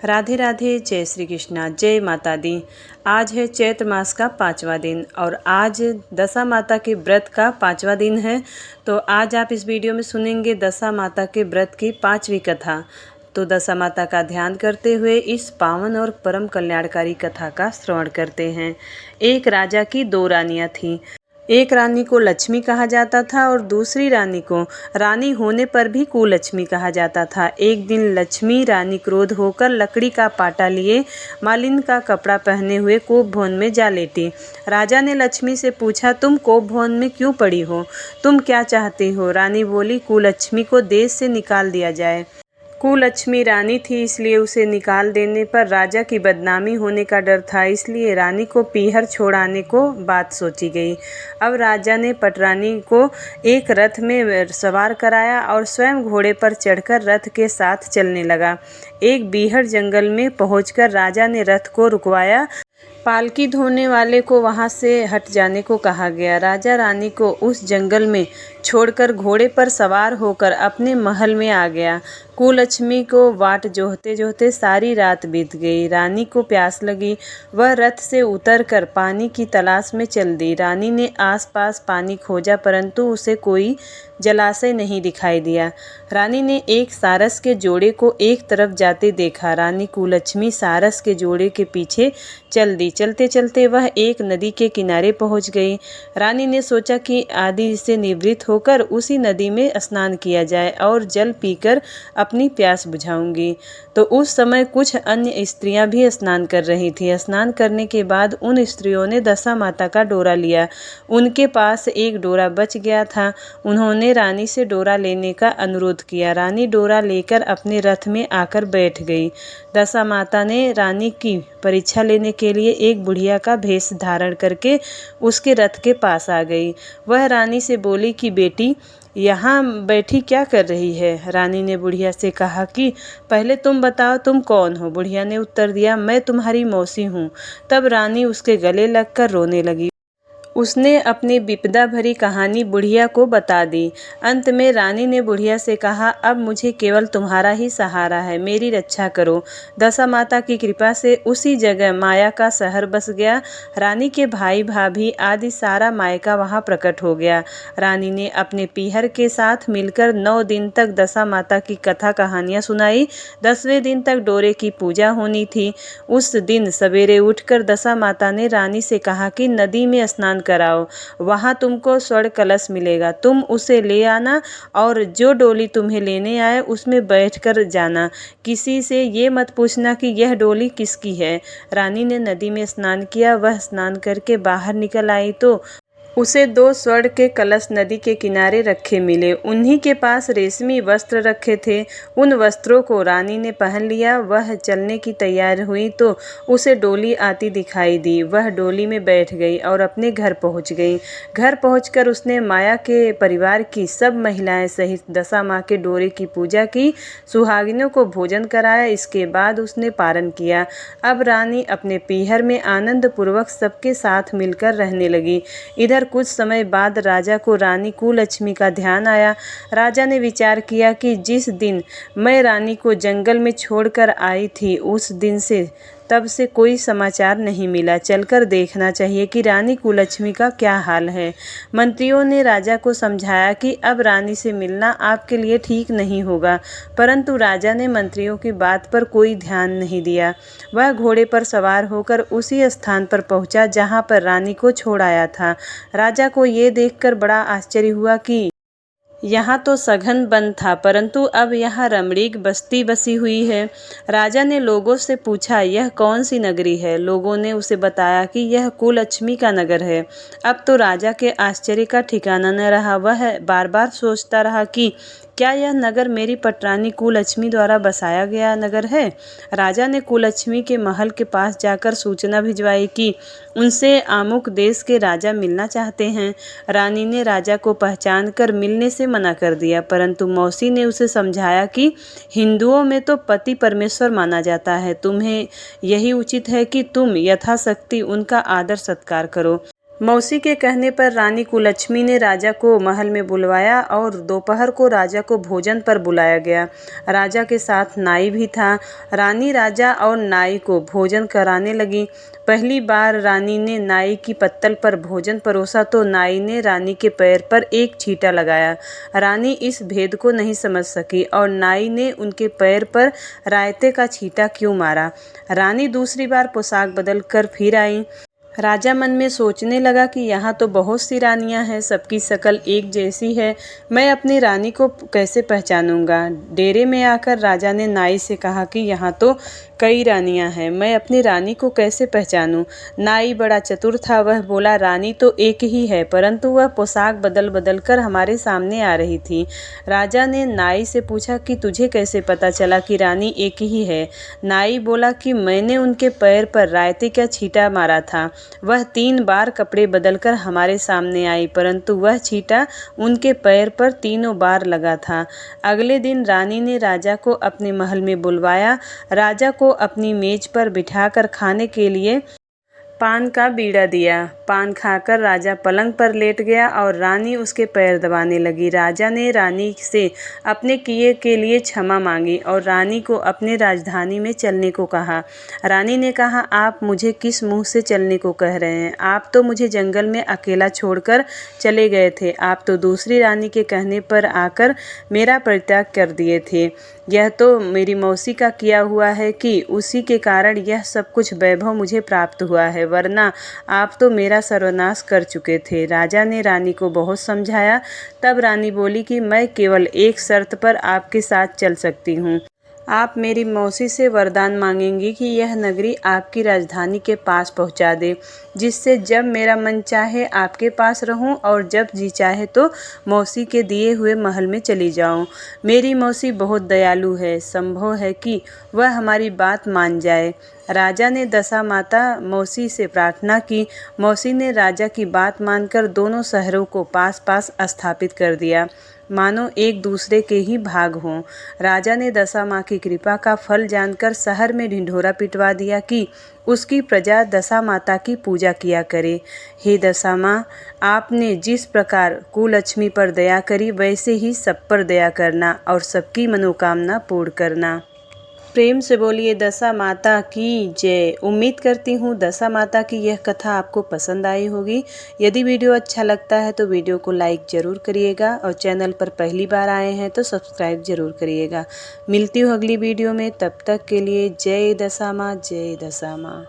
राधे राधे, जय श्री कृष्णा, जय माता दी। आज है चैत्र मास का 5वां दिन और आज दशा माता के व्रत का 5वां दिन है। तो आज आप इस वीडियो में सुनेंगे दशा माता के व्रत की 5वीं कथा। तो दशा माता का ध्यान करते हुए इस पावन और परम कल्याणकारी कथा का श्रवण करते हैं। एक राजा की 2 रानियां थीं। एक रानी को लक्ष्मी कहा जाता था और दूसरी रानी को रानी होने पर भी कुलक्ष्मी कहा जाता था। एक दिन लक्ष्मी रानी क्रोध होकर लकड़ी का पाटा लिए मालिन का कपड़ा पहने हुए कोप भवन में जा लेटी। राजा ने लक्ष्मी से पूछा, तुम कोप भवन में क्यों पड़ी हो? तुम क्या चाहती हो? रानी बोली, कुलक्ष्मी को देश से निकाल दिया जाए। कुलक्ष्मी रानी थी, इसलिए उसे निकाल देने पर राजा की बदनामी होने का डर था, इसलिए रानी को पीहर छोड़ाने को बात सोची गई। अब राजा ने पटरानी को एक रथ में सवार कराया और स्वयं घोड़े पर चढ़कर रथ के साथ चलने लगा। एक बीहड़ जंगल में पहुंचकर राजा ने रथ को रुकवाया। पालकी धोने वाले को वहां से हट जाने को कहा गया। राजा रानी को उस जंगल में छोड़कर घोड़े पर सवार होकर अपने महल में आ गया। कुलक्ष्मी को वाट जोहते जोहते सारी रात बीत गई। रानी को प्यास लगी, वह रथ से उतरकर पानी की तलाश में चल दी। रानी ने आसपास पानी खोजा परंतु उसे कोई जलाशय नहीं दिखाई दिया। रानी ने एक सारस के जोड़े को एक तरफ जाते देखा। रानी कुलक्ष्मी सारस के जोड़े के पीछे चल दी। चलते चलते वह एक नदी के किनारे पहुंच गई। रानी ने सोचा कि आदि से निवृत्त होकर उसी नदी में स्नान किया जाए और जल पीकर अपनी प्यास बुझाऊंगी। तो उस समय कुछ अन्य स्त्रियां भी स्नान कर रही थी। स्नान करने के बाद उन स्त्रियों ने दशा माता का डोरा लिया। उनके पास एक डोरा बच गया था। उन्होंने रानी से डोरा लेने का अनुरोध किया। रानी डोरा लेकर अपने रथ में आकर बैठ गई। दशा माता ने रानी की परीक्षा लेने के लिए एक बुढ़िया का भेष धारण करके उसके रथ के पास आ गई। वह रानी से बोली कि बेटी, यहाँ बैठी क्या कर रही है? रानी ने बुढ़िया से कहा कि पहले तुम बताओ, तुम कौन हो? बुढ़िया ने उत्तर दिया, मैं तुम्हारी मौसी हूँ। तब रानी उसके गले लगकर रोने लगी। उसने अपनी विपदा भरी कहानी बुढ़िया को बता दी। अंत में रानी ने बुढ़िया से कहा, अब मुझे केवल तुम्हारा ही सहारा है, मेरी रक्षा करो। दशा माता की कृपा से उसी जगह माया का शहर बस गया। रानी के भाई भाभी आदि सारा मायका वहां प्रकट हो गया। रानी ने अपने पीहर के साथ मिलकर 9 दिन तक दशा माता की कथा कहानियां सुनाई। 10वें दिन तक डोरे की पूजा होनी थी। उस दिन सवेरे उठकर दशा माता ने रानी से कहा कि नदी में स्नान कराओ, वहां तुमको स्वर्ण कलश मिलेगा, तुम उसे ले आना और जो डोली तुम्हें लेने आए उसमें बैठकर जाना। किसी से ये मत पूछना कि यह डोली किसकी है। रानी ने नदी में स्नान किया। वह स्नान करके बाहर निकल आई तो उसे 2 स्वर्ण के कलश नदी के किनारे रखे मिले। उन्हीं के पास रेशमी वस्त्र रखे थे। उन वस्त्रों को रानी ने पहन लिया। वह चलने की तैयार हुई तो उसे डोली आती दिखाई दी। वह डोली में बैठ गई और अपने घर पहुंच गई। घर पहुंचकर उसने माया के परिवार की सब महिलाएं सहित दशा माँ के डोरे की पूजा की, सुहागिनों को भोजन कराया। इसके बाद उसने पारण किया। अब रानी अपने पीहर में आनंद पूर्वक सबके साथ मिलकर रहने लगी। इधर कुछ समय बाद राजा को रानी कुलक्ष्मी का ध्यान आया। राजा ने विचार किया कि जिस दिन मैं रानी को जंगल में छोड़कर आई थी उस दिन से तब से कोई समाचार नहीं मिला। चलकर देखना चाहिए कि रानी कुलक्ष्मी का क्या हाल है। मंत्रियों ने राजा को समझाया कि अब रानी से मिलना आपके लिए ठीक नहीं होगा, परंतु राजा ने मंत्रियों की बात पर कोई ध्यान नहीं दिया। वह घोड़े पर सवार होकर उसी स्थान पर पहुंचा जहां पर रानी को छोड़ाया था। राजा को ये देखकर बड़ा आश्चर्य हुआ कि यहाँ तो सघन वन था परंतु अब यहाँ रमणीक बस्ती बसी हुई है। राजा ने लोगों से पूछा, यह कौन सी नगरी है? लोगों ने उसे बताया कि यह कुलक्ष्मी का नगर है। अब तो राजा के आश्चर्य का ठिकाना न रहा। वह बार बार सोचता रहा कि क्या यह नगर मेरी पटरानी कुलक्ष्मी द्वारा बसाया गया नगर है? राजा ने कुलक्ष्मी के महल के पास जाकर सूचना भिजवाई कि उनसे आमुक देश के राजा मिलना चाहते हैं। रानी ने राजा को पहचान कर मिलने से मना कर दिया, परंतु मौसी ने उसे समझाया कि हिंदुओं में तो पति परमेश्वर माना जाता है, तुम्हें यही उचित है कि तुम यथाशक्ति उनका आदर सत्कार करो। मौसी के कहने पर रानी कुलच्छमी ने राजा को महल में बुलवाया और दोपहर को राजा को भोजन पर बुलाया गया। राजा के साथ नाई भी था। रानी राजा और नाई को भोजन कराने लगी। पहली बार रानी ने नाई की पत्तल पर भोजन परोसा तो नाई ने रानी के पैर पर एक छींटा लगाया। रानी इस भेद को नहीं समझ सकी और नाई ने उनके पैर पर रायते का छींटा क्यों मारा। रानी दूसरी बार पोशाक बदल कर फिर आई। राजा मन में सोचने लगा कि यहाँ तो बहुत सी रानियाँ हैं, सबकी शक्ल एक जैसी है, मैं अपनी रानी को कैसे पहचानूंगा। डेरे में आकर राजा ने नाई से कहा कि यहाँ तो कई रानियाँ हैं, मैं अपनी रानी को कैसे पहचानूं। नाई बड़ा चतुर था, वह बोला रानी तो एक ही है, परंतु वह पोशाक बदल बदल कर हमारे सामने आ रही थी। राजा ने नाई से पूछा कि तुझे कैसे पता चला कि रानी एक ही है। नाई बोला कि मैंने उनके पैर पर रायते का छींटा मारा था। वह 3 बार कपड़े बदलकर हमारे सामने आई, परंतु वह छींटा उनके पैर पर तीनों बार लगा था। अगले दिन रानी ने राजा को अपने महल में बुलवाया। राजा को अपनी मेज पर बिठाकर खाने के लिए पान का बीड़ा दिया। पान खाकर राजा पलंग पर लेट गया और रानी उसके पैर दबाने लगी। राजा ने रानी से अपने किए के लिए क्षमा मांगी और रानी को अपने राजधानी में चलने को कहा। रानी ने कहा, आप मुझे किस मुंह से चलने को कह रहे हैं? आप तो मुझे जंगल में अकेला छोड़कर चले गए थे। आप तो दूसरी रानी के कहने पर आकर मेरा परित्याग कर दिए थे। यह तो मेरी मौसी का किया हुआ है कि उसी के कारण यह सब कुछ वैभव मुझे प्राप्त हुआ है, वरना आप तो मेरा सर्वनाश कर चुके थे। राजा ने रानी को बहुत समझाया। तब रानी बोली कि मैं केवल एक शर्त पर आपके साथ चल सकती हूँ। आप मेरी मौसी से वरदान मांगेंगी कि यह नगरी आपकी राजधानी के पास पहुंचा दे, जिससे जब मेरा मन चाहे आपके पास रहूं और जब जी चाहे तो मौसी के दिए हुए महल में चली जाऊं। मेरी मौसी बहुत दयालु है, संभव है कि वह हमारी बात मान जाए। राजा ने दशा माता मौसी से प्रार्थना की। मौसी ने राजा की बात मानकर दोनों शहरों को पास पास स्थापित कर दिया, मानो एक दूसरे के ही भाग हों। राजा ने दशा माँ की कृपा का फल जानकर शहर में ढिंढोरा पिटवा दिया कि उसकी प्रजा दशा माता की पूजा किया करे। हे दशा माँ, आपने जिस प्रकार कुलच्छमी पर दया करी, वैसे ही सब पर दया करना और सबकी मनोकामना पूर्ण करना। प्रेम से बोलिए दशा माता की जय। उम्मीद करती हूँ दशा माता की यह कथा आपको पसंद आई होगी। यदि वीडियो अच्छा लगता है तो वीडियो को लाइक ज़रूर करिएगा और चैनल पर पहली बार आए हैं तो सब्सक्राइब ज़रूर करिएगा। मिलती हूँ अगली वीडियो में, तब तक के लिए जय दशा माँ, जय दशा माँ।